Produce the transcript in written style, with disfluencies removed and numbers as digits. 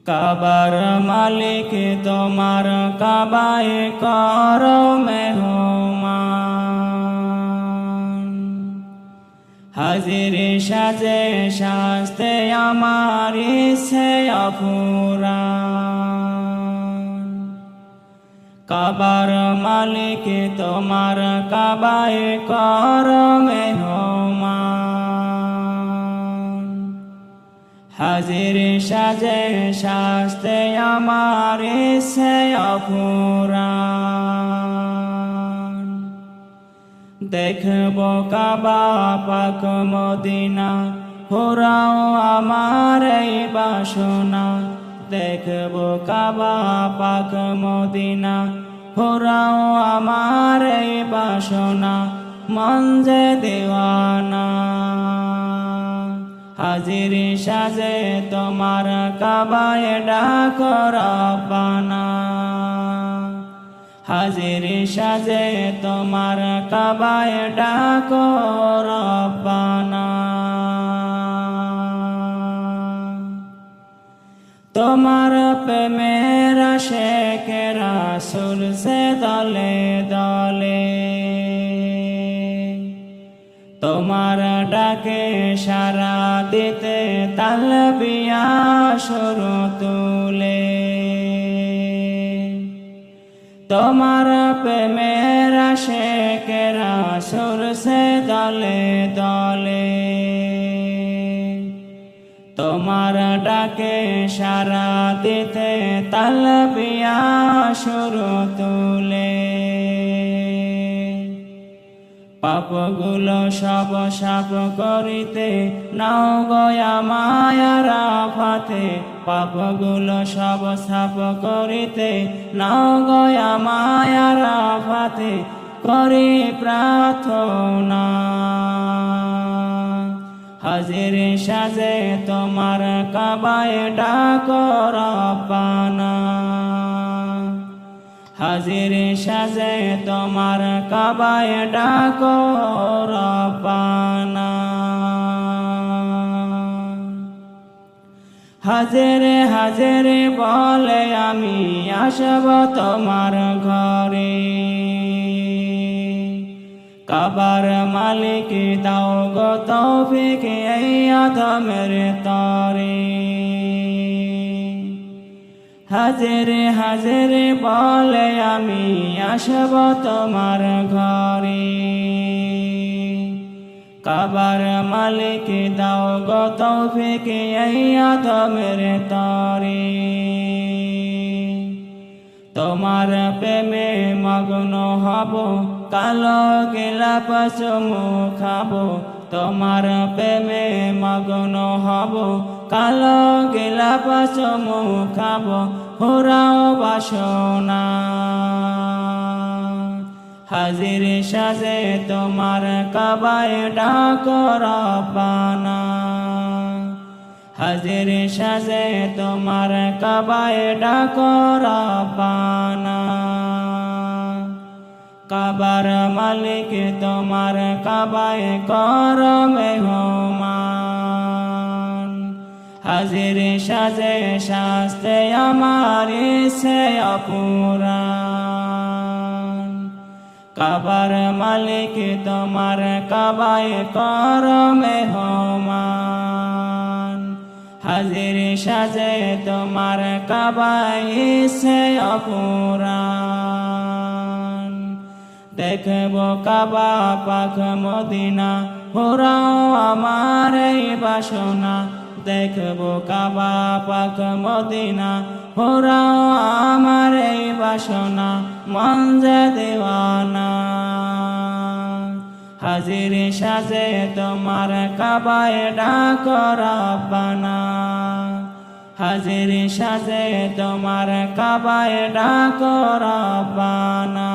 কাবার মালিক তোমার কাবায় করো মেহমান, হাজির সাজে শাস্তে আমার ইচ্ছে অফুরান। কাবার মালিক তোমার কাবায় করো মেহমান, হাজির সাজে শাস্তে আমার ইচ্ছে অফুরান। দেখব কাবা পাক মদিনা, ঘোরাও আমার এই বাসনা। দেখব কাবা পাক মদিনা, ঘোরাও আমার এই বাসনা। মন যে দিওয়ানা, হাজির সাজে তোমার কাবায় ডাকো রব্বানা, হাজির সাজে তোমার কাবায় ডাকো রব্বানা। তোমার প্রেমের আশিকে রাসূল সে দলে দলে, তোমার ডাকে সাড়া দিতে তালবিয়া শুরু তুলে। তোমার প্রেমের আশিকে রাসূল সে দলে দলে, তোমার ডাকে সাড়া দিতে তালবিয়া শুরু তুলে। পাপগুলো সব সাফ করিতে নাও গয়া মায়ার আফাতে, পাপগুলো সব সাফ করিতে নাও গয়া মায়ার আফাতে। করি প্রার্থনা, হাজির সাজে তোমার কাবায় ডাকো রব্বানা, হাজির সাজে তোমার কাবায় ডাকো রব্বানা। হাজিরে হাজিরে বলে আমি আসব তোমার ঘরে, কাবার মালিক দাও গো তৌফিক এই আদমের তরে। হাজিরে হাজিরে বলে আমি আসব তোমার ঘরে, কাবার মালিক দাও গো তৌফিক এই আদমের তরে। তোমার প্রেমে মগ্ন হব কালো গেলাপ চুমু খাবো, তোমার প্রেমে মগ্ন হব কালো গেলাপ চুমু খাবো। ঘোরাও বাসনা, হাজির সাজে তোমার কাবায় ডাকো রব্বানা, হাজির সাজে তোমার কাবায় ডাকো রব্বানা। কাবার মালিক তোমার কাবায় করো মেহমান, হাজির সাজে শাস্তে আমার ইচ্ছে অফুরান। কাবার মালিক তোমার কাবায় করো মেহমান, হাজির সাজে তোমার কাবায় ইচ্ছে অফুরান। দেখব কাবা পাক মদিনা, ঘোরাও আমার এই বাসনা। দেখব কাবা পাক মদিনা, ঘোরাও আমার এই বাসনা। মন যে দিওয়ানা, হাজির সাজে তোমার কাবায় ডাকো রব্বানা, হাজির সাজে তোমার কাবায় ডাকো রব্বানা।